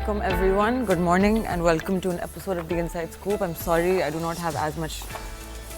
alaikum everyone. Good morning and welcome to an episode of The Inside Scoop. I'm sorry I do not have as much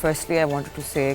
firstly I wanted to say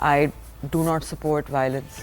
I do not support violence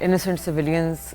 innocent civilians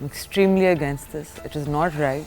I'm extremely against this. It is not right.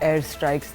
air strikes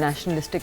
nationalistic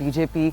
BJP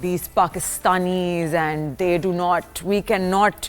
these Pakistanis and they do not, we cannot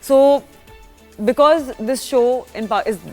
So because this show is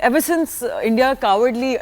ever since India cowardly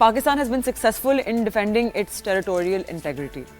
Pakistan has been successful in defending its territorial integrity,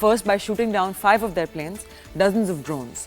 First by shooting down 5 of their planes, dozens of drones.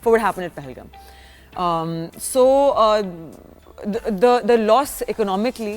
for what happened at Pahalgam. The loss economically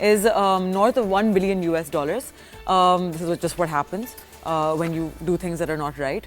is north of $1 billion. This is just what happens when you do things that are not right.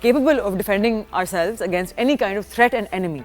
capable of defending ourselves against any kind of threat and enemy.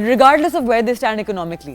regardless of where they stand economically.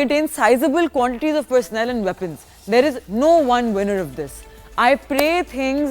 contain sizable quantities of personnel and weapons. There is no one winner of this. I pray things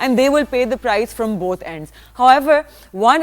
and they will pay the price from both ends. However, one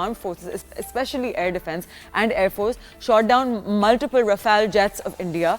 armed forces, especially air defense and air force, shot down multiple Rafale jets of India,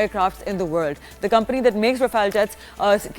aircrafts in the world. The company that makes Rafale jets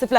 supply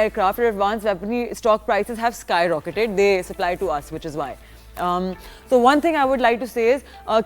aircraft or advanced weaponry, stock prices have skyrocketed. They supply to us, which is why. So one thing I would like to say is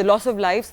the loss of lives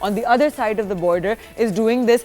on the other side of the border is doing this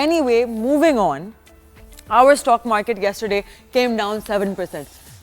Anyway, moving on, our stock market yesterday came down 7%.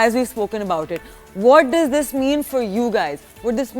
as we've spoken about it. What does this mean for you guys? What this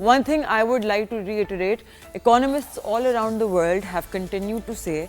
One thing I would like to reiterate, economists all around the world have continued to say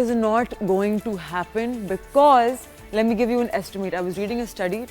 is not going to happen because, let me give you an estimate. I was reading a study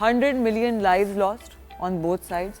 100 million lives lost on both sides,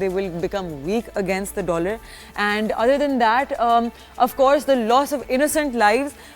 they will become weak against the dollar. And other than that, of course, the loss of innocent lives,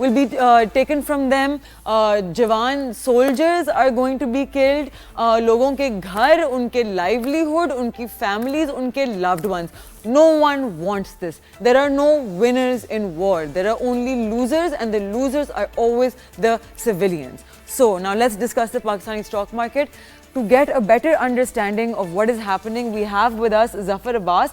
will be taken from them. Jawan soldiers are going to be killed. Logon ke ghar, unke livelihood, unki families, unke loved ones. No one wants this. There are no winners in war. There are only losers, and the losers are always the civilians. So now let's discuss the Pakistani stock market. To get a better understanding of what is happening, we have with us Zafar Abbas,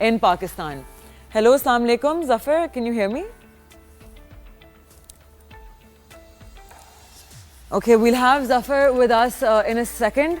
in Pakistan. Hello, Assalamu alaikum, Zafar, can you hear me? Okay, we'll have Zafar with us in a second.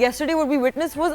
yesterday what we witnessed was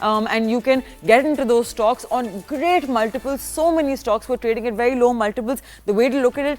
and you can get into those stocks on great multiples. So many stocks were trading at very low multiples. The way to look at it,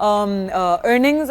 earnings,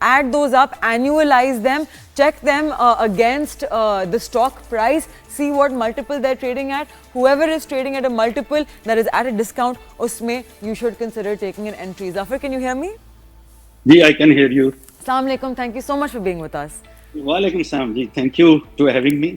add those up, annualize them, check them against the stock price, see what multiple they're trading at. Whoever is trading at a multiple that is at a discount, usme you should consider taking an entry. Zafar, can you hear me? Ji, I can hear you. Assalamu alaikum, thank you so much for being with us. Walaikum salam ji, thank you for having me.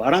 12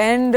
end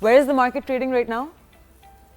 where is the market trading right now?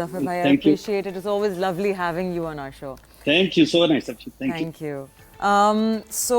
Zafar bhai. I appreciate it. It's always lovely having you on our show. Thank you, so nice of you. Thank you. So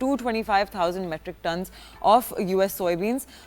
225,000 metric tons of US soybeans,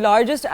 largest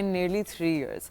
in nearly 3 years.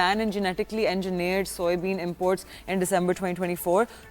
ban in genetically engineered soybean imports in December 2024,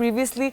previously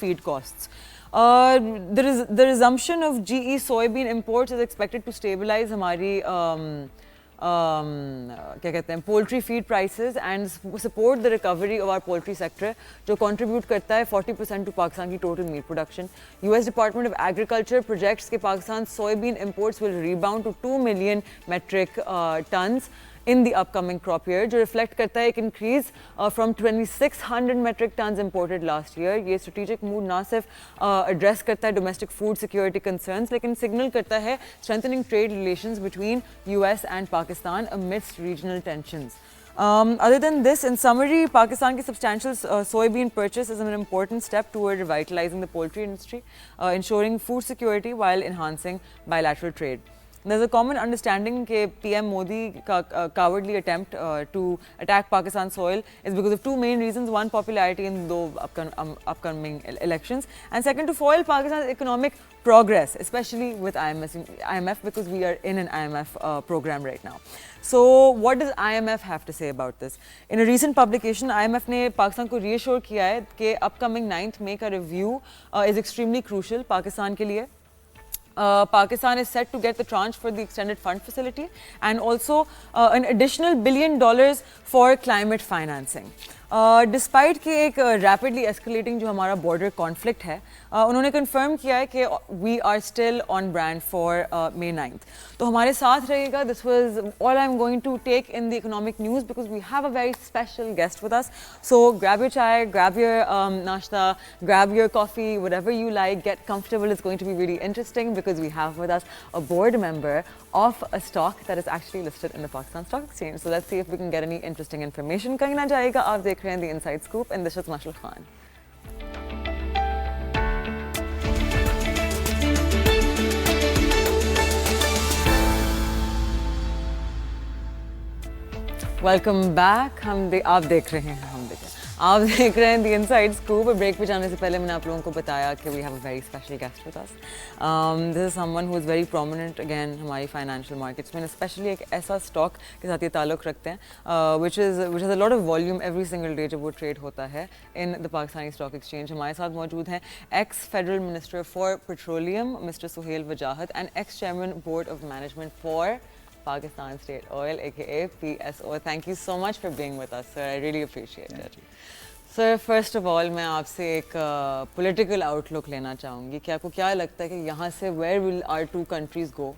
feed costs. The resumption of GE soybean imports is expected to stabilize ہماری کیا کہتے ہیں poultry feed prices and support the recovery of our poultry sector جو contribute کرتا ہے 40% to Pakistan کی total meat production. US Department of Agriculture projects کہ Pakistan soybean imports will rebound to 2 million metric tons in the upcoming crop year, جو reflect کرتا ہے ایک increase from 2600 metric tons imported last year. یہ strategic move نہ صرف address کرتا ہے domestic food security concerns لیکن signal کرتا ہے strengthening trade relations between US and Pakistan amidst regional tensions. Other than this, in summary, Pakistan ki substantial soybean purchase is an important step toward revitalizing the poultry industry, ensuring food security while enhancing bilateral trade. There's a common understanding that PM Modi cowardly attempt to attack Pakistan soil is because of two main reasons. One, popularity in the upcoming elections, and second, to foil Pakistan's economic progress, especially with IMF, because we are in an IMF program right now. So what does IMF have to say about this? In a recent publication, IMF نے پاکستان کو reassure کیا ہے کہ upcoming 9th May کا review is extremely crucial Pakistan کے لیے. Pakistan is set to get the tranche for the extended fund facility and also an additional $1 billion for climate financing. Despite کہ ایک ریپڈلی ایسکلیٹنگ جو ہمارا بارڈر کانفلکٹ ہے انہوں نے کنفرم کیا ہے کہ we are still on brand for May 9th. تو ہمارے ساتھ رہے گا. This was all I am going to take in the economic news because we have a very special guest with us. So grab your chai, grab your nashta, grab your coffee, whatever you like, get comfortable. It's going to be very interesting because we have with us a board member of a stock that is actually listed in the Pakistan Stock Exchange. So let's see if we can get any interesting information. کہیں نہ جائے گا, آپ دیکھ رہے ہیں The Inside Scoop and this is Mashal Khan. Welcome back. آپ دیکھ رہے ہیں دی انسائڈ اسکوپ. بریک پہ جانے سے پہلے میں نے آپ لوگوں کو بتایا کہ وی have a very special guest with us. This is some one who is very prominent again ہماری فائنینشیل مارکیٹس میں, اسپیشلی ایک ایسا اسٹاک کے ساتھ یہ تعلق رکھتے ہیں which has a lot of volume every single day جب وہ ٹریڈ ہوتا ہے ان دا پاکستانی اسٹاک ایکسچینج. ہمارے ساتھ موجود ہیں x federal minister for petroleum mister Sohail Wajahat and x chairman board of management for Pakistan State Oil, aka PSO. Thank you so much for being with us, sir. I really appreciate it. Sir, first of all, میں آپ سے ایک political outlook لینا چاہوں گی کہ آپ کو کیا لگتا ہے کہ یہاں سے where will our two countries go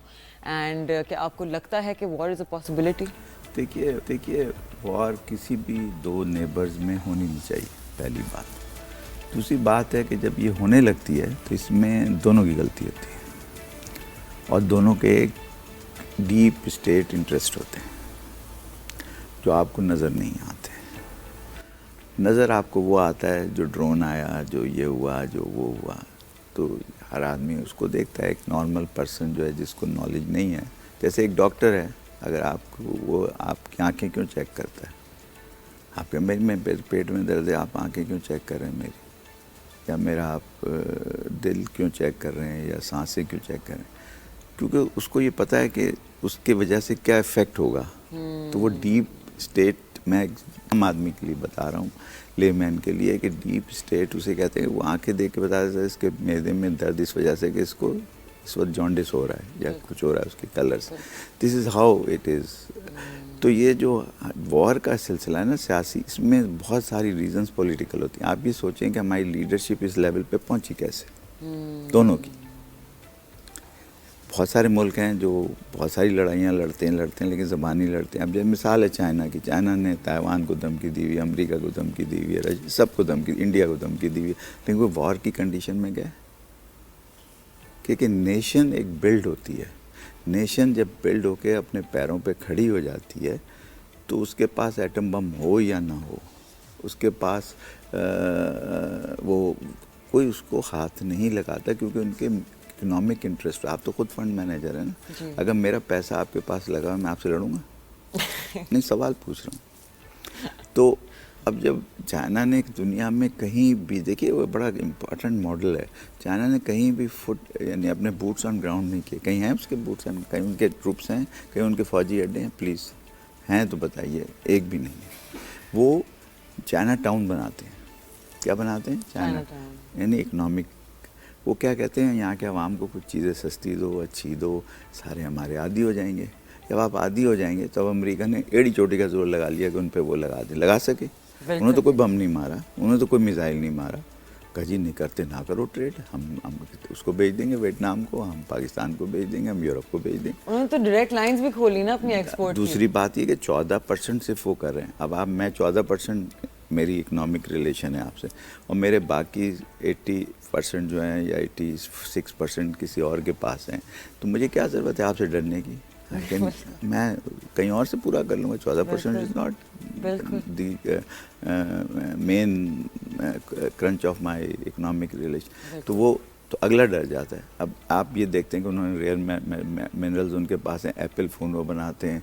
and کہ آپ کو لگتا ہے کہ war is a possibility? دیکھیے war کسی بھی دو نیبرز میں ہونی نہیں چاہیے, پہلی بات. دوسری بات ہے کہ جب یہ ہونے لگتی ہے تو اس میں دونوں کی غلطی ہوتی ہے اور دونوں کے ایک ڈیپ اسٹیٹ انٹرسٹ ہوتے ہیں جو آپ کو نظر نہیں آتے. نظر آپ کو وہ آتا ہے جو ڈرون آیا, جو یہ ہوا, جو وہ ہوا, تو ہر آدمی اس کو دیکھتا ہے. ایک نارمل پرسن جو ہے جس کو نالج نہیں ہے, جیسے ایک ڈاکٹر ہے, اگر آپ کو وہ آپ کی آنکھیں کیوں چیک کرتا ہے, آپ کے میں پیٹ میں درد ہے, آپ آنکھیں کیوں چیک کر رہے ہیں میری, یا میرا آپ دل کیوں چیک کر رہے ہیں, یا سانسیں کیوں چیک کر رہے ہیں, کیونکہ اس کو یہ پتہ ہے کہ اس کی وجہ سے کیا افیکٹ ہوگا. تو وہ ڈیپ اسٹیٹ, میں عام آدمی کے لیے بتا رہا ہوں, لے مین کے لیے, کہ ڈیپ اسٹیٹ اسے کہتے ہیں. وہ آنکھیں دیکھ کے بتا دیتا ہے اس کے معدے میں درد اس وجہ سے کہ اس کو اس وقت جانڈس ہو رہا ہے یا کچھ ہو رہا ہے اس کے کلر سے. دس از ہاؤ اٹ از. تو یہ جو وار کا سلسلہ ہے نا سیاسی, اس میں بہت ساری ریزنس پولیٹیکل ہوتی ہیں. آپ یہ سوچیں کہ ہماری لیڈرشپ اس لیول پہ پہنچی کیسے, دونوں کی. بہت سارے ملک ہیں جو بہت ساری لڑائیاں لڑتے ہیں لیکن زبانی لڑتے ہیں. اب جب مثال ہے چائنا کی, چائنا نے تائیوان کو دھمکی دی ہوئی, امریکہ کو دھمکی دی ہوئی ہے, سب کو دھمکی, انڈیا کو دھمکی دی ہوئی ہے, لیکن وہ وار کی کنڈیشن میں گئے. کیونکہ نیشن ایک بلڈ ہوتی ہے. نیشن جب بلڈ ہو کے اپنے پیروں پہ کھڑی ہو جاتی ہے تو اس کے پاس ایٹم بم ہو یا نہ ہو, اس کے پاس وہ کوئی اس کو ہاتھ نہیں لگاتا, کیونکہ ان کے اکنامک انٹرسٹ. آپ تو خود فنڈ مینیجر ہیں نا, اگر میرا پیسہ آپ کے پاس لگا میں آپ سے لڑوں گا نہیں, سوال پوچھ رہا ہوں. تو اب جب چائنا نے دنیا میں کہیں بھی, دیکھیے وہ بڑا امپورٹنٹ ماڈل ہے, چائنا نے کہیں بھی یعنی اپنے بوٹس آن گراؤنڈ نہیں کیے. کہیں ہیں اس کے بوٹس, کہیں ان کے ٹروپس ہیں, کہیں ان کے فوجی اڈے ہیں, پلیز ہیں تو بتائیے. ایک بھی نہیں ہے. وہ چائنا ٹاؤن بناتے ہیں. کیا بناتے ہیں؟ چائنا, یعنی اکنامک وہ کیا کہتے ہیں یہاں کے عوام کو کچھ چیزیں سستی دو, اچھی دو, سارے ہمارے عادی ہو جائیں گے. جب آپ عادی ہو جائیں گے تو اب امریکہ نے ایڑی چوٹی کا زور لگا لیا کہ ان پہ وہ لگا سکے. انہوں نے تو کوئی بم نہیں مارا, انہوں نے تو کوئی میزائل نہیں مارا. کہا جی نہیں کرتے نہ کرو ٹریڈ, ہم اس کو بھیج دیں گے ویتنام کو, ہم پاکستان کو بھیج دیں گے, ہم یورپ کو بھیج دیں گے. انہوں نے تو ڈائریکٹ لائنز بھی کھولی نا اپنی ایکسپورٹ. دوسری بات یہ کہ 14% صرف وہ کر رہے ہیں. اب آپ میں 14% میری اکنامک ریلیشن ہے آپ سے, اور میرے باقی 80% جو ہیں یا 86% کسی اور کے پاس ہیں, تو مجھے کیا ضرورت ہے آپ سے ڈرنے کی؟ میں کہیں اور سے پورا کر لوں گا. 14% is not the main crunch of my economic relation. تو وہ تو اگلا ڈر جاتا ہے. اب آپ یہ دیکھتے ہیں کہ انہوں نے ریئر منرلز ان کے پاس ہیں, ایپل فون وہ بناتے ہیں.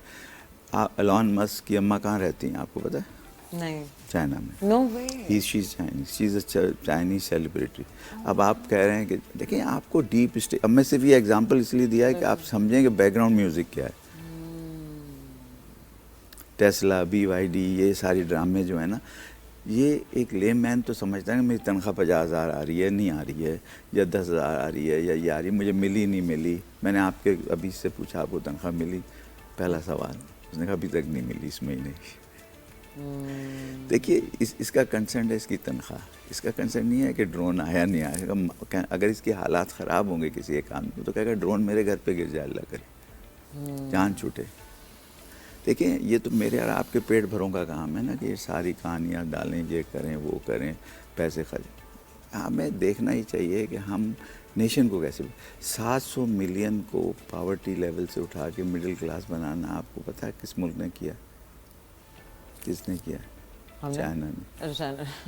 ایلون مسک کی اماں کہاں رہتی ہیں آپ کو پتہ ہے؟ نہیں. چائنا میں. نو وے. شی از اے چائنیز سیلیبریٹی. اب آپ کہہ رہے ہیں کہ دیکھیں آپ کو ڈیپ اسٹیٹ, اب میں صرف یہ ایگزامپل اس لیے دیا ہے کہ آپ سمجھیں کہ بیک گراؤنڈ میوزک کیا ہے. ٹیسلا, BYD, یہ ساری ڈرامے جو ہیں نا, یہ ایک لے مین تو سمجھتا ہے کہ میری تنخواہ 50,000 آ رہی ہے, نہیں آ رہی ہے, یا 10,000 آ رہی ہے, یا یہ آ رہی ہے, مجھے ملی نہیں ملی. میں نے آپ کے ابھی سے پوچھا آپ کو تنخواہ ملی, پہلا سوال اس نے کہا ابھی تک نہیں ملی اس مہینے. دیکھیے اس کا کنسرن ہے اس کی تنخواہ, اس کا کنسرن نہیں ہے کہ ڈرون آیا نہیں آیا. اگر اس کے حالات خراب ہوں گے کسی ایک کام میں تو کہے گا ڈرون میرے گھر پہ گر جائے, اللہ کرے جان چھوٹے. دیکھیں یہ تو میرے اور آپ کے پیٹ بھروں کا کام ہے نا کہ یہ ساری کہانیاں ڈالیں, یہ کریں وہ کریں, پیسے خرچ. ہمیں دیکھنا ہی چاہیے کہ ہم نیشن کو کیسے 700 ملین کو پاورٹی لیول سے اٹھا کے مڈل کلاس بنانا. آپ کو پتہ ہے کس ملک نے کیا؟ کس نے کیا؟ چائنا نے.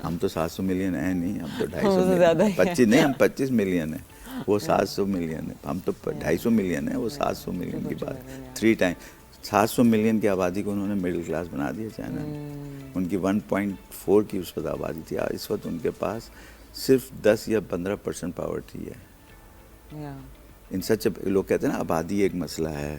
ہم تو 700 ملین ہیں نہیں, ہم تو 250 25 نہیں, ہم 25 ملین ہیں, وہ 700 ملین ہے. ہم تو 250 ملین ہیں, وہ 700 ملین کی بات. 3 ٹائم 700 ملین کی آبادی کو انہوں نے مڈل کلاس بنا دیا چائنا نے. ان کی 1.4 کی اس وقت آبادی تھی, اس وقت ان کے پاس صرف 10 یا 15% پاورٹی ہے. ان سچ لوگ کہتے ہیں نا آبادی ایک مسئلہ ہے,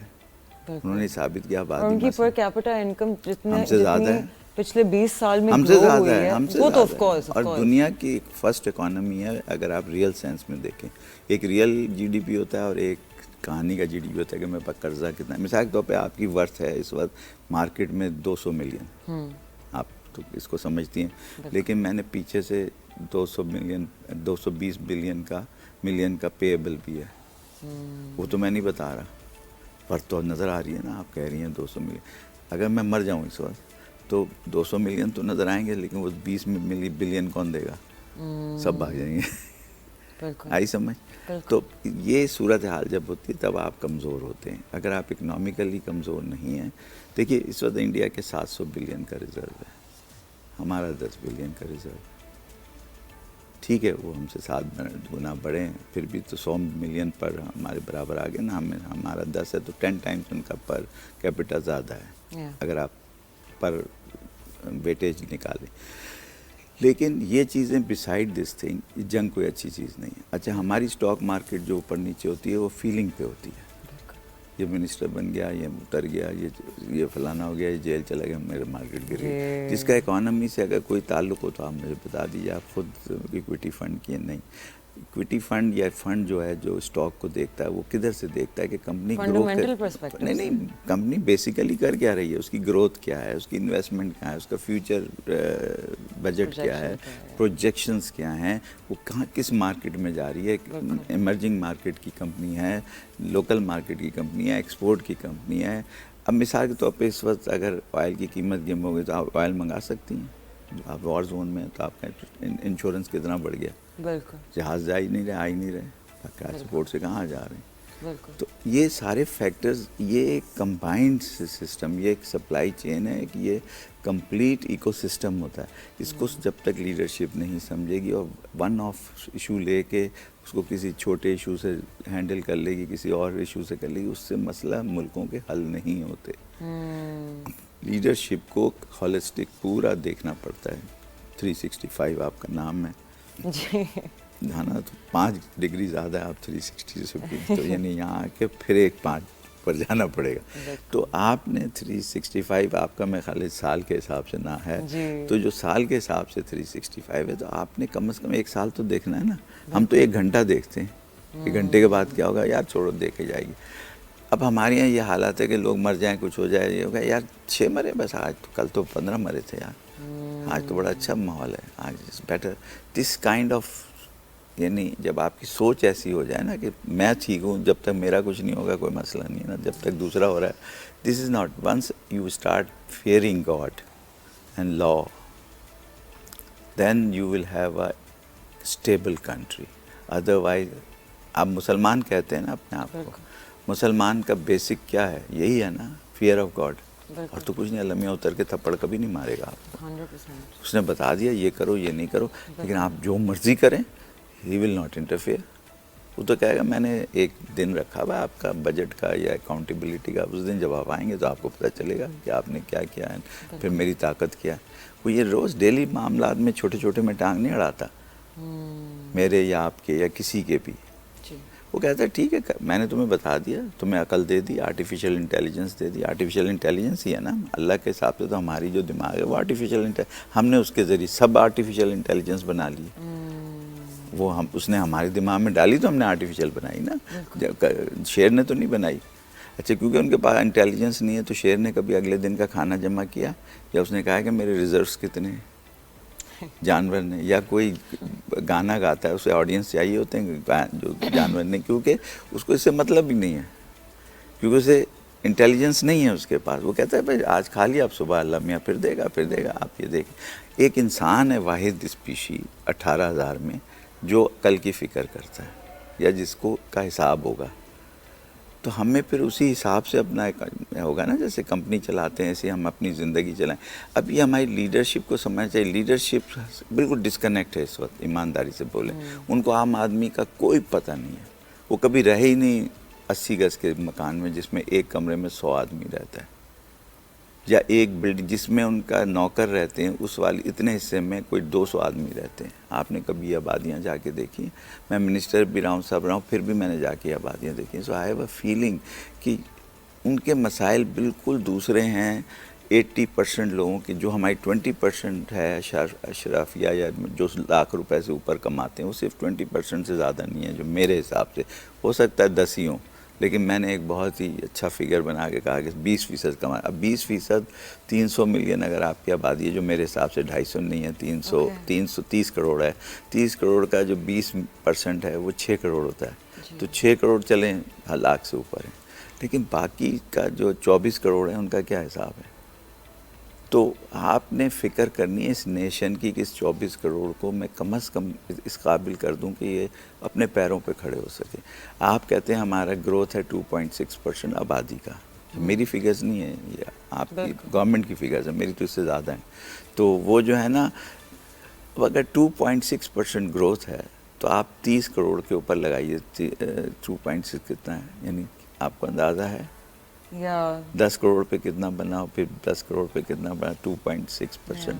انہوں نے ثابت کیا آبادی ان کی پر کیپٹا انکم ہم سے زیادہ ہے, پچھلے 20 سال میں ہم سے زیادہ ہے, ہم سے وہ تو زیادہ ہے. اور دنیا کی فرسٹ اکانومی ہے اگر آپ ریئل سینس میں دیکھیں. ایک ریئل GDP ہوتا ہے اور ایک کہانی کا GDP ہوتا ہے کہ میرے پاس قرضہ کتنا ہے. مثال کے طور پہ آپ کی ورتھ ہے اس وقت مارکیٹ میں 200 ملین, آپ تو اس کو سمجھتی ہیں, لیکن میں نے پیچھے سے 220 ملین کا پیبل بھی ہے, وہ تو میں نہیں بتا رہا, پر تو نظر آ رہی ہے نا, آپ کہہ رہی ہیں 200 ملین. اگر میں مر جاؤں اس وقت تو 200 ملین تو نظر آئیں گے, لیکن وہ 20 بلین کون دے گا؟ سب بھاگ جائیں گے. آئی سمجھ؟ تو یہ صورتحال جب ہوتی ہے تب آپ کمزور ہوتے ہیں. اگر آپ اکنامیکلی کمزور نہیں ہیں, دیکھیے اس وقت انڈیا کے 700 بلین کا ریزرو ہے, ہمارا 10 بلین کا ریزرو. ٹھیک ہے وہ ہم سے 7 گنا بڑھے ہیں, پھر بھی تو 100 ملین پر ہمارے برابر آ گئے نا. ہمارا 10 ہے تو 10 ٹائمز ان کا پر کیپٹا زیادہ ہے اگر آپ پر ویٹیج نکالیں. لیکن یہ چیزیں بسائڈ دس تھنگ, جنگ کوئی اچھی چیز نہیں ہے. اچھا ہماری اسٹاک مارکیٹ جو اوپر نیچے ہوتی ہے وہ فیلنگ پہ ہوتی ہے. یہ منسٹر بن گیا, یہ اتر گیا, یہ فلانا ہو گیا, یہ جیل چلا گیا, میرے مارکیٹ گر گئی. جس کا اکانومی سے اگر کوئی تعلق ہو تو آپ مجھے بتا دیجیے. آپ خود ایکویٹی فنڈ کیے نہیں. ایکویٹی فنڈ یا فنڈ جو ہے جو اسٹاک کو دیکھتا ہے وہ کدھر سے دیکھتا ہے کہ کمپنی گروتھ نہیں کمپنی بیسیکلی کر کیا رہی ہے, اس کی گروتھ کیا ہے, اس کی انویسٹمنٹ کیا ہے, اس کا فیوچر بجٹ کیا ہے, پروجیکشنز کیا ہیں, وہ کہاں کس مارکیٹ میں جا رہی ہے. ایمرجنگ مارکیٹ کی کمپنی ہے, لوکل مارکیٹ کی کمپنی ہے, ایکسپورٹ کی کمپنی ہے. اب مثال کے طور پہ اس وقت اگر آئل کی قیمت گم ہو گئی تو آپ آئل منگا سکتی ہیں. آپ وار زون میں تو آپ کا انشورنس کتنا بڑھ گیا, بالکل جہاز جا ہی نہیں رہے, آ ہی نہیں رہے, ٹرانسپورٹ سے کہاں جا رہے ہیں. بالکل. تو یہ سارے فیکٹرز, یہ ایک کمبائنڈ سسٹم, یہ ایک سپلائی چین ہے کہ یہ کمپلیٹ ایکو سسٹم ہوتا ہے. اس کو جب تک لیڈرشپ نہیں سمجھے گی اور ون آف ایشو لے کے اس کو کسی چھوٹے ایشو سے ہینڈل کر لے گی, کسی اور ایشو سے کر لے گی, اس سے مسئلہ ملکوں کے حل نہیں ہوتے. لیڈرشپ کو ہولسٹک پورا دیکھنا پڑتا ہے. 365 آپ کا نام ہے جی, جانا تو 5 ڈگری زیادہ ہے, آپ 360 سے بھی تو یعنی یہاں آ کے پھر ایک 5 اوپر جانا پڑے گا. تو آپ نے 365 آپ کا میں خالی سال کے حساب سے نہ ہے, تو جو سال کے حساب سے 365 ہے تو آپ نے کم از کم 1 سال تو دیکھنا ہے نا. ہم تو 1 گھنٹہ دیکھتے ہیں, 1 گھنٹے کے بعد کیا ہوگا یار چھوڑو دیکھے جائے گی. اب ہمارے یہاں یہ حالت ہے کہ لوگ مر جائیں, کچھ ہو جائے, یہ ہوگا یار 6 مرے بس, آج تو کل تو 15 مرے تھے یار, آج تو بڑا اچھا ماحول ہے, آج is better. This kind of, یعنی جب آپ کی سوچ ایسی ہو جائے نا کہ میں ٹھیک ہوں, جب تک میرا کچھ نہیں ہوگا کوئی مسئلہ نہیں ہے نا, جب تک دوسرا ہو رہا ہے. This is not, once you start fearing God and law, then you will have a stable country. Otherwise آپ مسلمان کہتے ہیں نا اپنے آپ کو, مسلمان کا بیسک کیا ہے, یہی ہے نا, فیئر آف گاڈ. اور تو کچھ نہیں, اللہ میاں اتر کے تھپڑ کبھی نہیں مارے گا آپ کو. 100%. اس نے بتا دیا یہ کرو یہ نہیں کرو, لیکن آپ جو مرضی کریں, ہی ول ناٹ انٹرفیئر. وہ تو کہے گا میں نے 1 دن رکھا ہوا آپ کا بجٹ کا یا اکاؤنٹیبلٹی کا, اس دن جب آپ آئیں گے تو آپ کو پتہ چلے گا کہ آپ نے کیا کیا ہے, پھر میری طاقت کیا ہے. وہ یہ روز ڈیلی معاملات میں چھوٹے چھوٹے میں ٹانگ نہیں اڑاتا, میرے یا آپ کے یا کسی کے بھی. وہ کہتا ہے ٹھیک ہے میں نے تمہیں بتا دیا, تمہیں عقل دے دی, artificial intelligence they the. Artificial intelligence ہی ہے نا, اللہ کے حساب سے تو ہماری جو دماغ ہے وہ آرٹیفیشیل ہم نے اس کے ذریعے سب آرٹیفیشیل انٹیلیجنس بنا لی. وہ اس نے ہمارے دماغ میں ڈالی تو ہم نے آرٹیفیشیل بنائی نا, شیر نے تو نہیں بنائی. اچھا کیونکہ ان کے پاس انٹیلیجنس نہیں ہے تو شیر نے کبھی اگلے دن کا کھانا جمع کیا, یا اس نے کہا کہ میرے ریزروس کتنے ہیں. جانور نے, یا کوئی گانا گاتا ہے اسے آڈینس چاہیے ہوتے ہیں جو جانور نے, کیونکہ اس کو اس سے مطلب ہی نہیں ہے, کیونکہ اسے انٹیلیجنس نہیں ہے اس کے پاس. وہ کہتا ہے بھائی آج کھا لیا, اب صبح اللہ میاں پھر دے گا. آپ یہ دیکھیں, ایک انسان ہے واحد اسپیشی 18,000 میں جو کل کی فکر کرتا ہے یا جس کو کا حساب ہوگا. تو ہمیں پھر اسی حساب سے اپنا ہوگا نا, جیسے کمپنی چلاتے ہیں ایسے ہم اپنی زندگی چلائیں. اب یہ ہماری لیڈرشپ کو سمجھنا چاہیے. لیڈرشپ بالکل ڈسکنیکٹ ہے اس وقت, ایمانداری سے بولیں. ان کو عام آدمی کا کوئی پتہ نہیں ہے, وہ کبھی رہے ہی نہیں 80 گز کے مکان میں جس میں ایک کمرے میں 100 آدمی رہتا ہے, یا ایک بلڈنگ جس میں ان کا نوکر رہتے ہیں اس والی اتنے حصے میں کوئی 200 آدمی رہتے ہیں. آپ نے کبھی آبادیاں جا کے دیکھی؟ میں منسٹر بھی رہا ہوں, سب رہا ہوں, پھر بھی میں نے جا کے آبادیاں دیکھی. سو آئی ہیو اے فیلنگ کہ ان کے مسائل بالکل دوسرے ہیں 80% لوگوں کے. جو ہماری 20% ہے اشرافیہ یا جو لاکھ روپے سے اوپر کماتے ہیں, وہ صرف 20% سے زیادہ نہیں ہے جو میرے حساب سے. ہو سکتا ہے 10 ہی ہوں, لیکن میں نے ایک بہت ہی اچھا فگر بنا کے کہا کہ 20% کمائے. اب 20% 300 ملین اگر آپ کی آبادی ہے, جو میرے حساب سے 250 نہیں ہے, 330 کروڑ ہے. 30 کروڑ کا جو 20% ہے وہ 6 کروڑ ہوتا ہے. تو 6 کروڑ چلیں لاکھ سے اوپر ہیں, لیکن باقی کا جو 24 کروڑ ہے ان کا کیا حساب ہے؟ تو آپ نے فکر کرنی ہے اس نیشن کی کہ اس 24 کروڑ کو میں کم از کم اس قابل کر دوں کہ یہ اپنے پیروں پہ کھڑے ہو سکے. آپ کہتے ہیں ہمارا گروتھ ہے 2.6% آبادی کا, میری فگرز نہیں ہے, یہ آپ کی گورنمنٹ کی فگرز ہیں, میری تو اس سے زیادہ ہیں. تو وہ جو ہے نا, اگر 2.6% گروتھ ہے تو آپ 30 کروڑ کے اوپر لگائیے, 2.6 کتنا ہے, یعنی آپ کو اندازہ ہے 10 کروڑ پہ کتنا بنا, پھر 10 کروڑ پہ کتنا بنا, 2.6%.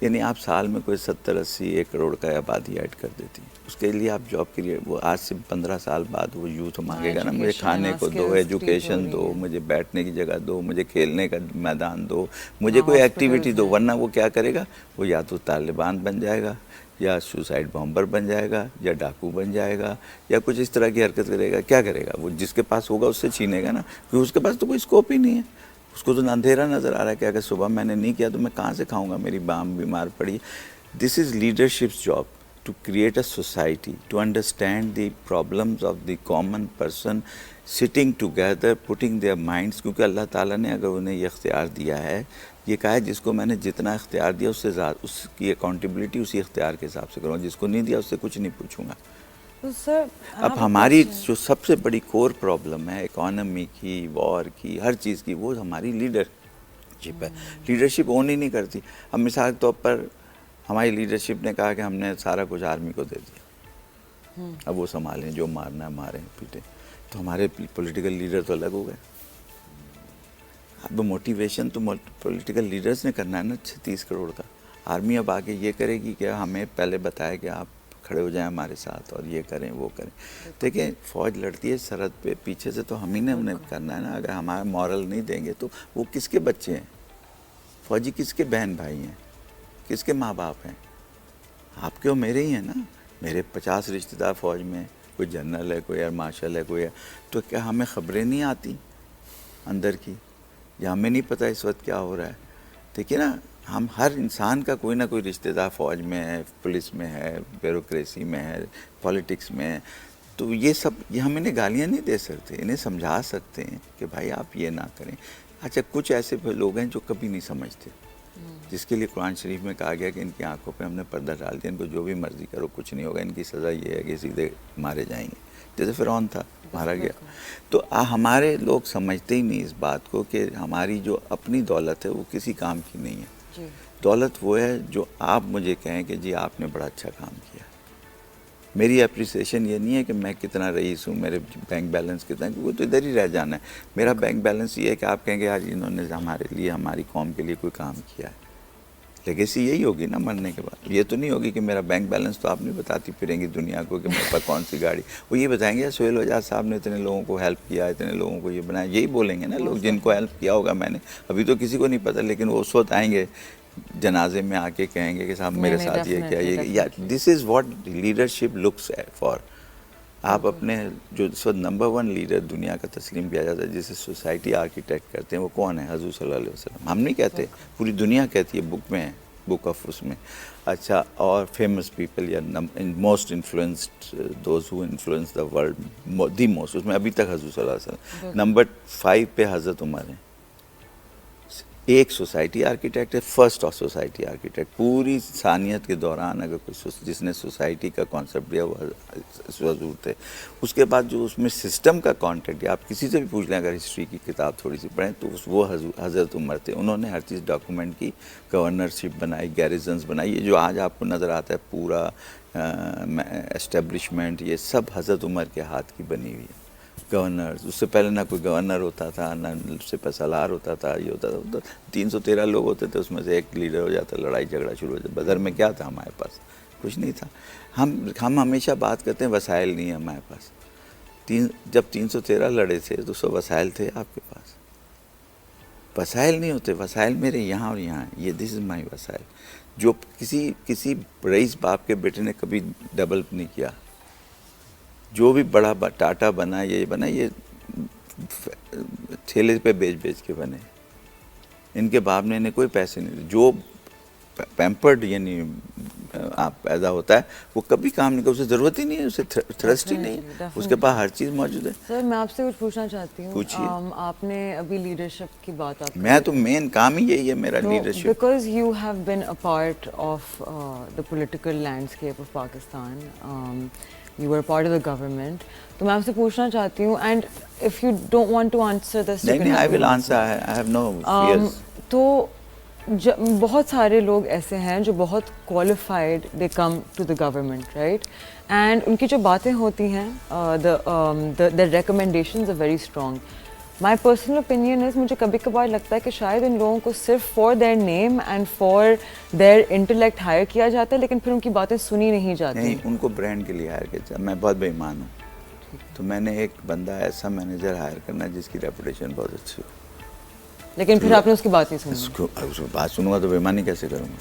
یعنی آپ سال میں کوئی 70-80 1 کروڑ کا آبادی ایڈ کر دیتی. اس کے لیے آپ جاب کے لیے, وہ آج سے 15 سال بعد وہ یوتھ مانگے گا نا, مجھے کھانے کو دو, ایجوکیشن دو, مجھے بیٹھنے کی جگہ دو, مجھے کھیلنے کا میدان دو, مجھے کوئی ایکٹیویٹی دو. ورنہ وہ کیا کرے گا, وہ یا تو طالبان بن جائے گا, یا سوسائڈ بامبر بن جائے گا, یا ڈاکو بن جائے گا, یا کچھ اس طرح کی حرکت کرے گا. کیا کرے گا وہ؟ جس کے پاس ہوگا اس سے چھینے گا نا, کیونکہ اس کے پاس تو کوئی اسکوپ ہی نہیں ہے. اس کو تو اندھیرا نظر آ رہا ہے کہ اگر صبح میں نے نہیں کیا تو میں کہاں سے کھاؤں گا, میری ماں بیمار پڑی. This is leadership's job, to create a society, to understand the problems of the common person, sitting together, putting their minds. کیونکہ اللہ تعالیٰ نے اگر انہیں یہ اختیار دیا ہے, یہ کہا ہے جس کو میں نے جتنا اختیار دیا اس سے زیادہ اس کی اکاؤنٹیبلٹی اسی اختیار کے حساب سے کروں, جس کو نہیں دیا اس سے کچھ نہیں پوچھوں گا. اب ہماری جو سب سے بڑی کور پرابلم ہے اکانومی کی, وار کی, ہر چیز کی, وہ ہماری لیڈرشپ ہے. لیڈرشپ اون ہی نہیں کرتی. اب مثال کے طور پر ہماری لیڈرشپ نے کہا کہ ہم نے سارا کچھ آرمی کو دے دیا, اب وہ سنبھالیں, جو مارنا ہے ماریں پیٹیں. تو ہمارے پولیٹیکل لیڈر تو الگ ہو گئے. اب موٹیویشن تو پولیٹیکل لیڈرز نے کرنا ہے نا 36 کروڑ کا. آرمی اب آگے یہ کرے گی کہ ہمیں پہلے بتایا کہ آپ کھڑے ہو جائیں ہمارے ساتھ اور یہ کریں وہ کریں. دیکھیں فوج لڑتی ہے سرحد پہ, پیچھے سے تو ہم ہی نے انہیں کرنا ہے نا. اگر ہمارا مورل نہیں دیں گے تو وہ کس کے بچے ہیں؟ فوجی کس کے بہن بھائی ہیں, کس کے ماں باپ ہیں؟ آپ کے اور میرے ہی ہیں نا. میرے 50 رشتہ دار فوج میں, کوئی جنرل ہے, کوئی ایئر مارشل ہے, کوئی ہے. تو کیا ہمیں خبریں نہیں آتی اندر کی, یا ہمیں نہیں پتہ اس وقت کیا ہو رہا ہے؟ دیکھیے نا, ہم ہر انسان کا کوئی نہ کوئی رشتہ دار فوج میں ہے, پولیس میں ہے, بیوروکریسی میں ہے, پالیٹکس میں ہے. تو یہ سب, یہ ہم انہیں گالیاں نہیں دے سکتے, انہیں سمجھا سکتے ہیں کہ بھائی آپ یہ نہ کریں. اچھا کچھ ایسے لوگ ہیں جو کبھی نہیں سمجھتے, جس کے لیے قرآن شریف میں کہا گیا کہ ان کی آنکھوں پہ ہم نے پردہ ڈال دیا, ان کو جو بھی مرضی کرو کچھ نہیں ہوگا, ان کی سزا یہ ہے کہ سیدھے مارے جائیں گے. جیسے فرعون تھا, مارا گیا. تو ہمارے لوگ سمجھتے ہی نہیں اس بات کو کہ ہماری جو اپنی دولت ہے وہ کسی کام کی نہیں ہے. دولت وہ ہے جو آپ مجھے کہیں کہ جی آپ نے بڑا اچھا کام کیا. میری اپریسیشن یہ نہیں ہے کہ میں کتنا رئیس ہوں, میرے بینک بیلنس کتنا ہے, وہ تو ادھر ہی رہ جانا ہے. میرا بینک بیلنس یہ ہے کہ آپ کہیں گے یار انہوں نے ہمارے لیے, ہماری قوم کے لیے کوئی کام کیا ہے. لیگیسی یہی ہوگی نا مرنے کے بعد. یہ تو نہیں ہوگی کہ میرا بینک بیلنس تو آپ نہیں بتاتی پھریں گی دنیا کو کہ میرے پاس کون سی گاڑی. وہ یہ بتائیں گے سہیل وجاہت صاحب نے اتنے لوگوں کو ہیلپ کیا, اتنے لوگوں کو یہ بنایا. یہی بولیں گے نا لوگ جن کو ہیلپ کیا ہوگا میں نے. ابھی تو کسی کو نہیں پتہ, لیکن وہ اس وقت آئیں گے جنازے میں آ کے کہیں گے کہ صاحب میرے ساتھ یہ کیا, یہ this is what leadership looks for. آپ اپنے جو اس وقت نمبر 1 لیڈر دنیا کا تسلیم کیا جاتا ہے, جسے سوسائٹی آرکیٹیکٹ کرتے ہیں, وہ کون ہے؟ حضور صلی اللہ علیہ وسلم. ہم نہیں کہتے, پوری دنیا کہتی ہے, بک میں ہے, بک آف اس میں. اچھا, اور فیمس پیپل یا most influenced, those who influence the world the most, اس میں ابھی تک حضور صلی اللہ علیہ وسلم. نمبر 5 پہ حضرت عمر ہیں. ایک سوسائٹی آرکیٹیکٹ ہے, فرسٹ آف سوسائٹی آرکیٹیکٹ. پوری انسانیت کے دوران اگر کوئی جس نے سوسائٹی کا کانسیپٹ دیا وہ حضور تھے. اس کے بعد جو اس میں سسٹم کا کانٹیکٹ ہے, آپ کسی سے بھی پوچھ لیں اگر ہسٹری کی کتاب تھوڑی سی پڑھیں تو وہ حضرت عمر تھے. انہوں نے ہر چیز ڈاکومنٹ کی, گورنرشپ بنائی, گیریزنز بنائی. یہ جو آج آپ کو نظر آتا ہے پورا اسٹیبلشمنٹ, یہ سب حضرت عمر کے ہاتھ کی بنی ہوئی ہے. گورنر, اس سے پہلے نہ کوئی گورنر ہوتا تھا, نہ اس سے سالار ہوتا تھا, یہ ہوتا تھا. 313 لوگ ہوتے تھے, اس میں سے ایک لیڈر ہو جاتا, لڑائی جھگڑا شروع ہو جاتا. بدر میں کیا تھا ہمارے پاس؟ کچھ نہیں تھا. ہم ہمیشہ بات کرتے ہیں وسائل نہیں ہیں ہمارے پاس. جب 313 لڑے تھے تو سو وسائل تھے آپ کے پاس. وسائل نہیں ہوتے, وسائل میرے یہاں اور یہاں ہیں. یہ دس از مائی وسائل. جو کسی رئیس باپ کے بیٹے نے کبھی ڈبل نہیں کیا. جو بھی بڑا ٹاٹا بنا, یہ بنا, یہ ٹھیلے پہ بیچ کے بنے. ان کے باپ نے انہیں کوئی پیسے نہیں دیے. جو پیمپرڈ یعنی آپ پیدا ہوتا ہے وہ کبھی کام نہیں کرتا, اسے ضرورت ہی نہیں ہے, اسے تھرسٹ ہی نہیں ہے, اس کے پاس ہر چیز موجود ہے. سر میں آپ سے کچھ پوچھنا چاہتی ہوں. پوچھیے. آپ نے ابھی لیڈرشپ کی بات, آپ میں تو مین کام ہی یہی ہے میرا, leadership. Because you have been a part of the political landscape of Pakistan, you were part of the government. تو میں آپ سے پوچھنا چاہتی ہوں, and if you don't want to answer this, نہیں, I will answer. I have no fears. تو بہت سارے لوگ ایسے ہیں جو بہت qualified, they come to the government, right? and ان کی جو باتیں ہوتی ہیں, the recommendations are very strong. My personal opinion is, مجھے کبھی کبھار لگتا ہے کہ شاید ان لوگوں کو صرف for their name and for their intellect hire کیا جاتا ہے, لیکن پھر ان کی باتیں سنی نہیں جاتی. نہیں, ان کو برانڈ کے لیے ہائر کیا جاتا. میں بہت بے ایمان ہوں, تو میں نے ایک بندہ ایسا مینیجر ہائر کرنا جس کی ریپوٹیشن بہت اچھی ہو, لیکن پھر آپ نے اس کی بات نہیں سنی. اس کو بات سنوں گا تو بے ایمانی کیسے کروں گا؟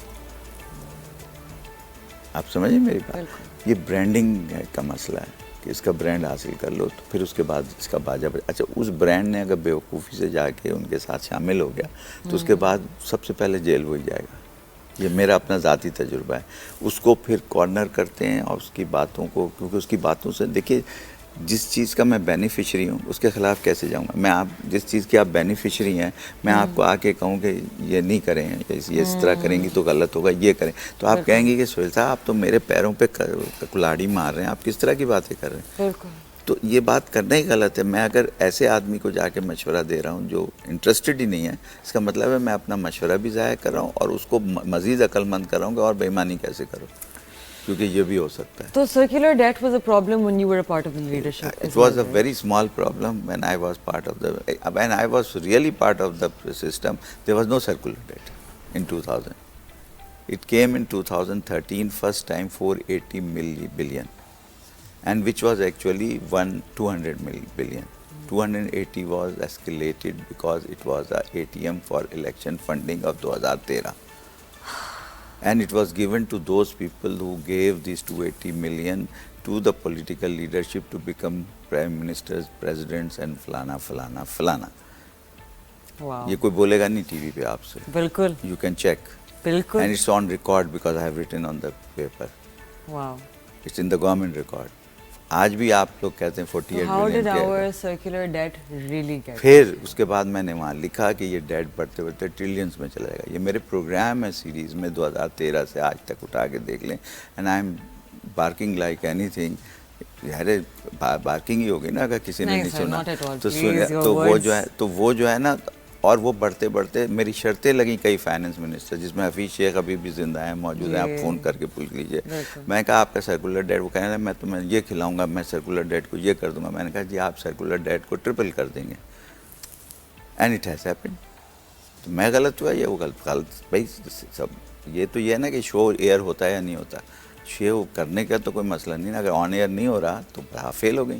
آپ سمجھیں میری بات. یہ برانڈنگ کا مسئلہ ہے کہ اس کا برانڈ حاصل کر لو, تو پھر اس کے بعد اس کا باجا. اچھا, اس برانڈ نے اگر بیوقوفی سے جا کے ان کے ساتھ شامل ہو گیا تو اس کے بعد سب سے پہلے جیل وہی جائے گا. یہ میرا اپنا ذاتی تجربہ ہے. اس کو پھر کارنر کرتے ہیں اور اس کی باتوں کو, کیونکہ اس کی باتوں سے دیکھیے جس چیز کا میں بینیفیشری ہوں اس کے خلاف کیسے جاؤں گا میں. آپ جس چیز کی آپ بینیفیشری ہیں, میں آپ کو آ کے کہوں کہ یہ نہیں کریں, یہ اس طرح کریں گی تو غلط ہوگا, یہ کریں, تو آپ کہیں گے کہ سہیل صاحب آپ تو میرے پیروں پہ کلاڑی مار رہے ہیں, آپ کس طرح کی باتیں کر رہے ہیں. بالکل. تو یہ بات کرنا ہی غلط ہے. میں اگر ایسے آدمی کو جا کے مشورہ دے رہا ہوں جو انٹرسٹڈ ہی نہیں ہے, اس کا مطلب ہے میں اپنا مشورہ بھی ضائع کر رہا ہوں اور اس کو مزید عقل مند کر رہا ہوں کہ اور بے ایمانی کیسے کرو, کیونکہ یہ بھی ہو سکتا ہے. تو circular debt was a problem when you were a part of the leadership. It was a very small problem when I was part of the, when I was really part of the system, there was no circular debt in 2000. It came in 2013, first time 480 billion, and which was actually 200 billion. 280 was escalated because it was a ATM for election funding of 2013. And it was given to those people who gave these 280 million to the political leadership to become prime ministers, presidents and falana, falana, falana. Wow. یہ کوئی بولے گا نہیں T V پہ آپ سے. بالکل. You can check. بالکل. And it's on record because I have written on the paper. Wow. It's in the government record. آج بھی آپ لوگ کہتے ہیں 48 So how did billion our circular debt really get? پھر اس کے بعد میں نے وہاں لکھا کہ یہ ڈیٹ بڑھتے بڑھتے ٹریلینس میں چلا جائے گا. یہ میرے پروگرام ہے سیریز میں 2013 سے آج تک اٹھا کے دیکھ لیں. And I am barking like anything. ارے بارکنگ ہی ہوگی نا اگر کسی نے نہیں سنا تو وہ جو ہے نا. اور وہ بڑھتے بڑھتے میری شرطیں لگیں کئی فائنانس منسٹر جس میں حفیظ شیخ ابھی بھی زندہ ہیں موجود ہیں. آپ فون کر کے پوچھ لیجیے. میں نے کہا آپ کا سرکولر ڈیٹ, وہ کہنے لگے میں تمہیں یہ کھلاؤں گا, میں سرکولر ڈیٹ کو یہ کر دوں گا. میں نے کہا جی آپ سرکولر ڈیٹ کو ٹرپل کر دیں گے. And it has happen. تو میں غلط ہوا یا وہ غلط بھائی سب یہ تو یہ ہے نا کہ شو ایئر ہوتا ہے یا نہیں ہوتا. شو کرنے کا تو کوئی مسئلہ نہیں نا. اگر آن ایئر نہیں ہو رہا تو فیل ہو گئی,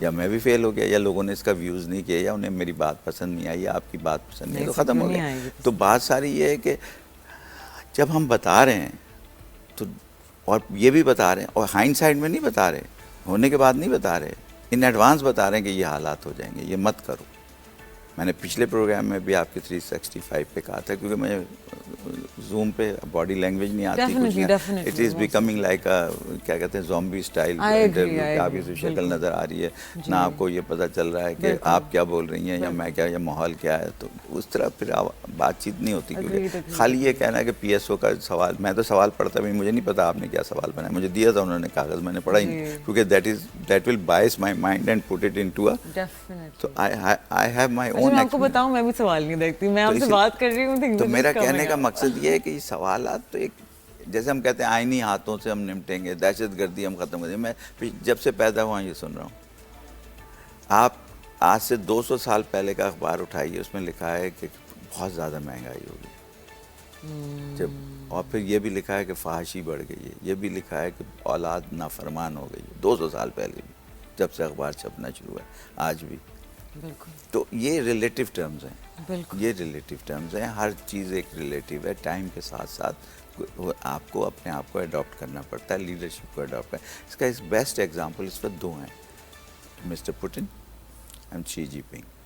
یا میں بھی فیل ہو گیا, یا لوگوں نے اس کا ویوز نہیں کیا, یا انہیں میری بات پسند نہیں آئی, یا آپ کی بات پسند نہیں, تو ختم ہو گیا. تو بات ساری یہ ہے کہ جب ہم بتا رہے ہیں تو اور یہ بھی بتا رہے ہیں, اور ہائنڈ سائڈ میں نہیں بتا رہے, ہونے کے بعد نہیں بتا رہے, ان ایڈوانس بتا رہے ہیں کہ یہ حالات ہو جائیں گے, یہ مت کرو. میں نے پچھلے پروگرام میں بھی آپ کے 365 پہ کہا تھا, کیونکہ مجھے زوم پہ باڈی لینگویج نہیں آتی کچھ. اٹ از بیکمنگ لائک کیا کہتے ہیں زومبی اسٹائل انٹرویو. آپ کی شکل نظر آ رہی ہے نہ, آپ کو یہ پتہ چل رہا ہے کہ آپ کیا بول رہی ہیں یا میں کیا, یا ماحول کیا ہے. تو اس طرح پھر بات چیت نہیں ہوتی. کیونکہ خالی یہ کہنا ہے کہ پی ایس او کا سوال, میں تو سوال پڑھتا بھی, مجھے نہیں پتا آپ نے کیا سوال بنایا. مجھے دیا تھا انہوں نے کاغذ, میں نے پڑھا ہی نہیں, کیونکہ that will bias my mind and put it into a. تو آئی ہیو مائی اون. میں آپ کو بتاؤں میں بھی سوال نہیں دیکھتی, میں آپ سے بات کر رہی ہوں. تو میرا کہنے کا مقصد یہ ہے کہ یہ سوالات تو ایک جیسے ہم کہتے ہیں آئینی ہاتھوں سے ہم نمٹیں گے, دہشت گردی ہم ختم کر دیں. میں جب سے پیدا ہوا یہ سن رہا ہوں. آپ آج سے 200 سال پہلے کا اخبار اٹھائیے, اس میں لکھا ہے کہ بہت زیادہ مہنگائی ہوگی جب, اور پھر یہ بھی لکھا ہے کہ فحاشی بڑھ گئی ہے, یہ بھی لکھا ہے کہ اولاد نافرمان ہو گئی ہے. 200 سال پہلے بھی جب سے اخبار چھپنا شروع ہے, آج بھی. تو یہ ریلیٹیو ٹرمز ہیں, یہ ریلیٹیو ٹرمز ہیں. ہر چیز ایک ریلیٹیو ہے. ٹائم کے ساتھ ساتھ آپ کو اپنے آپ کو اڈاپٹ کرنا پڑتا ہے, لیڈرشپ کو اڈاپٹ کرنا. اس کا اس بیسٹ ایگزامپل اس وقت دو ہیں, مسٹر پوٹن اینڈ شی جی پنگ.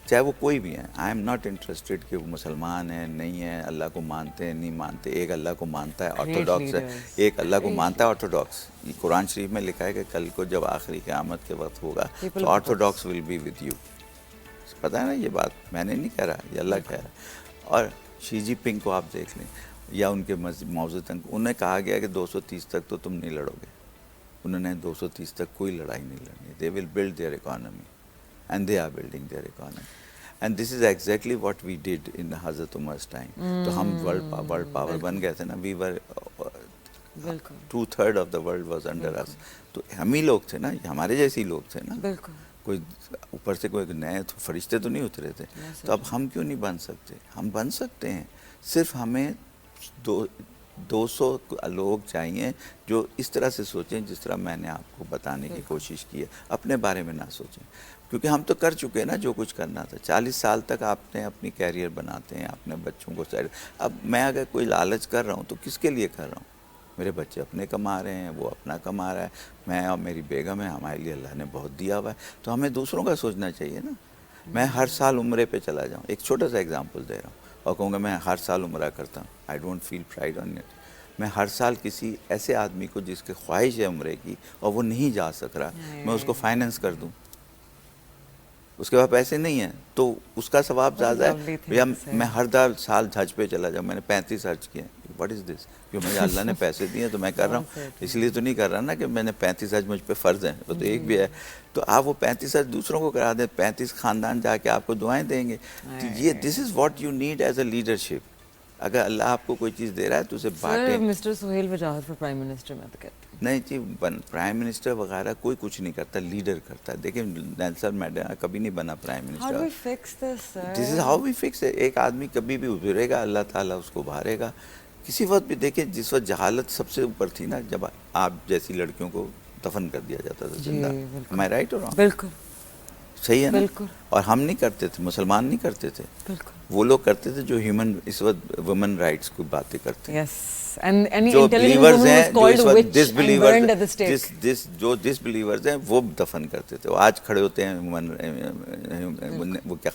چاہے وہ کوئی بھی ہیں, آئی ایم ناٹ انٹرسٹڈ کہ وہ مسلمان ہیں نہیں ہیں, اللہ کو مانتے ہیں نہیں مانتے. ایک اللہ کو مانتا ہے آرتھوڈاکس ہے, ایک اللہ کو مانتا ہے آرتھوڈاکس. قرآن شریف میں لکھا ہے کہ کل کو جب آخری قیامت کے وقت ہوگا تو orthodox will be with you. پتہ ہے نا یہ بات, میں نے نہیں کہہ رہا, یہ اللہ کہہ رہا. اور شی جی پنگ کو آپ دیکھ لیں, یا ان کے موضوع تنگ, انہیں کہا گیا کہ 230 تک تو تم نہیں لڑو گے. انہوں نے 230 تک کوئی لڑائی نہیں لڑنی. They will build their economy and they are building their economy. And this is exactly what we did in Hazrat Umar's time. تو ہم ورلڈ پاور بن گئے تھے نا. We were 2/3 of the world was under us. تو ہم ہی لوگ تھے نا, ہمارے جیسے ہی لوگ تھے نا. کوئی اوپر سے کوئی نئے فرشتے تو نہیں اترے تھے. تو اب ہم کیوں نہیں بن سکتے؟ ہم بن سکتے ہیں. صرف ہمیں 200 لوگ چاہیے جو اس طرح سے سوچیں جس طرح میں نے آپ کو بتانے کی کوشش کی ہے. اپنے بارے میں نہ سوچیں, کیونکہ ہم تو کر چکے ہیں نا جو کچھ کرنا تھا. 40 سال تک آپ نے اپنی کیریئر بناتے ہیں, اپنے بچوں کو سائڈ. اب میں اگر کوئی لالچ کر رہا ہوں تو کس کے لیے کر رہا ہوں؟ میرے بچے اپنے کما رہے ہیں, وہ اپنا کما رہا ہے, میں اور میری بیگم ہے, ہمارے لیے اللہ نے بہت دیا ہوا ہے. تو ہمیں دوسروں کا سوچنا چاہیے نا. میں ہر سال عمرے پہ چلا جاؤں, ایک چھوٹا سا ایگزامپل دے رہا ہوں, اور کہوں گا میں ہر سال عمرہ کرتا ہوں, I don't feel pride on it. میں ہر سال کسی ایسے آدمی کو جس کی خواہش ہے عمرے کی اور وہ نہیں جا سک رہا, میں اس کو فائننس کر دوں. اس کے بعد پیسے نہیں ہیں تو اس کا ثواب زیادہ ہے. بھیا میں ہر سال حج پہ چلا جاؤں, میں نے 35 حج کیے. واٹ از دس؟ کیوں مجھے اللہ نے پیسے دیے تو میں کر رہا ہوں, اس لیے تو نہیں کر رہا نا کہ میں نے 35 حج مجھ پہ فرض ہیں, وہ تو ایک بھی ہے. تو آپ وہ 35 حج دوسروں کو کرا دیں, 35 خاندان جا کے آپ کو دعائیں دیں گے. تو یہ this is what you need as a leadership. اگر اللہ آپ کو کوئی چیز دے رہا ہے تو اسے بانٹیں. Mister Sohail Wajahat for prime minister میں تو کہتے ہیں نہیں جی, پرائم منسٹر وغیرہ کوئی کچھ نہیں کرتا, لیڈر کرتا ہے. دیکھیں نیلسن منڈیلا کبھی نہیں بنا prime minister. This is how we fix. ایک آدمی کبھی بھی ابھرے گا, اللہ تعالیٰ اس کو ابھارے گا. کسی وقت بھی دیکھیں جس وقت جہالت سب سے اوپر تھی نا، جب آپ جیسی لڑکیوں کو دفن کر دیا جاتا تھا زندہ. بالکل. Am I right or wrong؟ بالکل صحیح ہے نا. بالکل. اور ہم نہیں کرتے تھے، مسلمان نہیں کرتے تھے، بالکل. وہ لوگ کرتے تھے جو ہیومن اس وقت وومن رائٹس کی باتیں کرتے ہیں. Yes. And any جو intelligent بلیورز woman ہیں، was جو called اس a وقت witch ڈس and burned at the stake. Believers, جو ڈس بلیورز ہیں وہ دفن کرتے تھے. وہ آج کھڑے ہوتے ہیں وہ کیا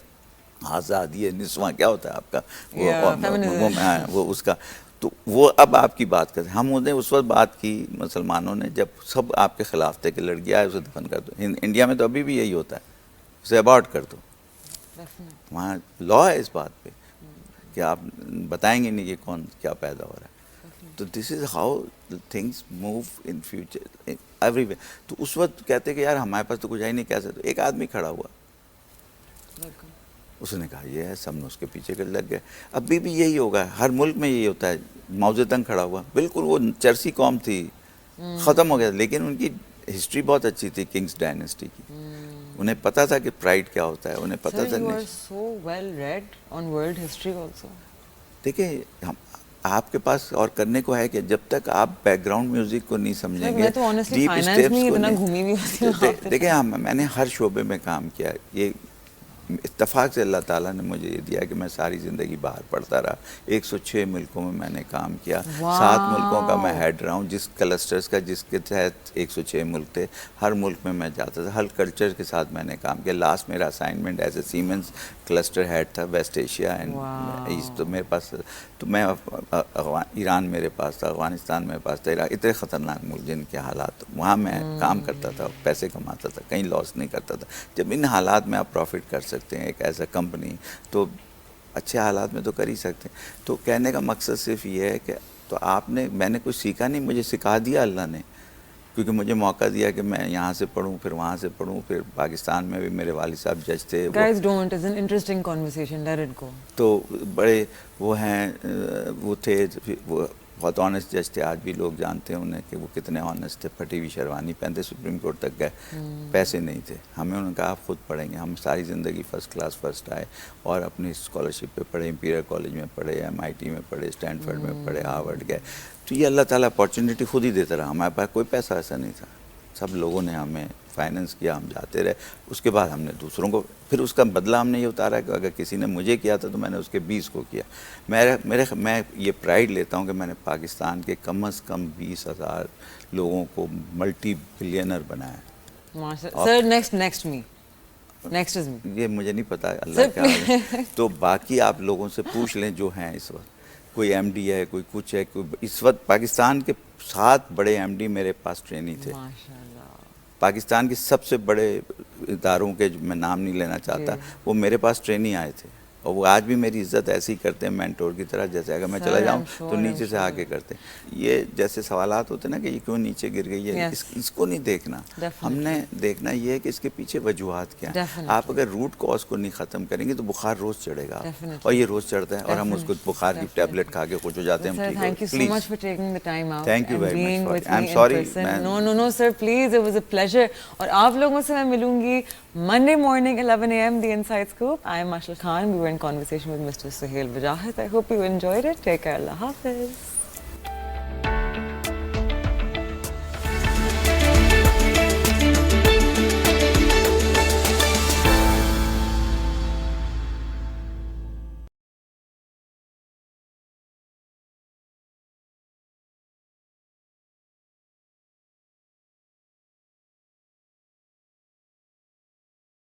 آزادی ہے، نسواں کیا ہوتا ہے آپ کا، وہ اس کا. تو وہ اب آپ کی بات کرتے ہیں. ہم نے اس وقت بات کی مسلمانوں نے جب سب آپ کے خلاف تھے کہ لڑکی آئے اسے دفن کر دو. انڈیا میں تو ابھی بھی یہی ہوتا ہے، اسے ابارٹ کر دو. وہاں لا ہے اس بات پہ کہ آپ بتائیں گے نہیں کہ کون کیا پیدا ہو رہا ہے. تو this is how things move in future every way. تو اس وقت کہتے کہ یار ہمارے پاس تو کچھ ہے نہیں، کیسے. تو ایک آدمی کھڑا ہوا، اس نے کہا یہ ہے، سب نے اس کے پیچھے لگ گئے. ابھی بھی یہی ہوگا، ہر ملک میں یہی ہوتا ہے. ماؤ زیدنگ کھڑا ہوا، بالکل وہ چرسی قوم تھی، ختم ہو گیا. لیکن ان کی ہسٹری بہت اچھی تھی کنگس ڈائنیسٹی کی. انہیں پتا تھا کہ پرائڈ کیا ہوتا ہے، انہیں پتا تھا. Sir, you are so well read on world history also. دیکھیں آپ کے پاس اور کرنے کو ہے کہ جب تک آپ بیک گراؤنڈ میوزک کو نہیں سمجھیں گے، میں تو honestly finance میں اتنا گھومی بھی ہوتی ہوں. دیکھیں میں نے ہر شعبے میں کام کیا. یہ اتفاق سے اللہ تعالیٰ نے مجھے یہ دیا کہ میں ساری زندگی باہر پڑھتا رہا. 106 ملکوں میں نے کام کیا. 7 ملکوں کا میں ہیڈ رہا ہوں، جس کلسٹرز کا جس کے تحت 106 ملک تھے. ہر ملک میں جاتا تھا، ہر کلچر کے ساتھ میں نے کام کیا. لاسٹ میرا assignment as a Siemens cluster head تھا ویسٹ ایشیا اینڈ ایسٹ. تو میرے پاس تو میں ایران میرے پاس تھا، افغانستان میرے پاس تھا. اتنے خطرناک ملک جن کے حالات، وہاں میں کام کرتا تھا، پیسے کماتا تھا، کہیں لاس نہیں کرتا تھا. جب ان حالات میں آپ پروفٹ کر سکتے ہیں ایک ایز اے کمپنی، تو اچھے حالات میں تو کر ہی سکتے ہیں. تو کہنے کا مقصد صرف یہ ہے کہ تو آپ نے، میں نے کچھ سیکھا نہیں، مجھے سکھا دیا اللہ نے. کیونکہ مجھے موقع دیا کہ میں یہاں سے پڑھوں، پھر وہاں سے پڑھوں. پھر پاکستان میں بھی میرے والد صاحب جج تھے. Guys don't, it's an interesting conversation, let it go. تو بڑے وہ ہیں، وہ تھے، وہ بہت آنیسٹ جج تھے. آج بھی لوگ جانتے ہیں انہیں کہ وہ کتنے آنیسٹ تھے. پھٹی ہوئی شیروانی پہنتے سپریم کورٹ تک گئے. پیسے نہیں تھے. ہمیں انہوں نے کہا آپ خود پڑھیں گے. ہم ساری زندگی فرسٹ کلاس فرسٹ آئے اور اپنی اسکالرشپ پہ پڑھے. امپیریل کالج میں پڑھے، MIT میں پڑھے، اسٹینفرڈ میں پڑھے، ہارورڈ گئے. تو یہ اللہ تعالیٰ اپارچونیٹی خود ہی دیتا رہا. ہمارے پاس کوئی پیسہ ایسا نہیں تھا. سب لوگوں نے ہمیں فائننس کیا، ہم جاتے رہے. اس کے بعد ہم نے دوسروں کو، پھر اس کا بدلہ ہم نے یہ اتارا کہ اگر کسی نے مجھے کیا تھا تو میں نے اس کے 20 کو کیا. میں یہ پرائڈ لیتا ہوں کہ میں نے پاکستان کے کم از کم 20,000 لوگوں کو ملٹی بلینر بنایا. Sir next me, next is me. یہ مجھے نہیں پتا اللہ کیا ہے. تو باقی آپ لوگوں سے پوچھ لیں جو ہیں اس وقت. کوئی MD ہے، کوئی کچھ ہے. کوئی اس وقت پاکستان کے 7 بڑے MD میرے پاس ٹرینی تھے. پاکستان کے سب سے بڑے اداروں کے، میں نام نہیں لینا چاہتا، وہ میرے پاس ٹرینی آئے تھے. اور وہ آج بھی میری عزت ایسی کرتے ہیں مینٹور کی طرح، جیسے اگر میں چلا جاؤں تو نیچے سے آگے کرتے ہیں. یہ جیسے سوالات ہوتے ہیں نا کہ یہ کیوں نیچے گر گئی ہے، اس کو نہیں دیکھنا. ہم نے دیکھنا یہ ہے کہ اس کے پیچھے وجوہات کیا ہیں. آپ اگر روٹ کاز کو نہیں ختم کریں گے تو بخار روز چڑھے گا. اور یہ روز چڑھتا ہے اور ہم اس کو بخار کی ٹیبلٹ کھا کے خوش ہو جاتے ہیں. Thank you so much for taking the time out. Thank you very much for it. I'm in sorry. person. No sir, please, it was a pleasure. اور آپ لوگوں سے میں ملوں گی Monday morning 11 a.m. The Inside Scoop. I am Mashal Khan. We were in conversation with Mr. Suhail Wajahat. I hope you enjoyed it. Take care. Allah Hafiz.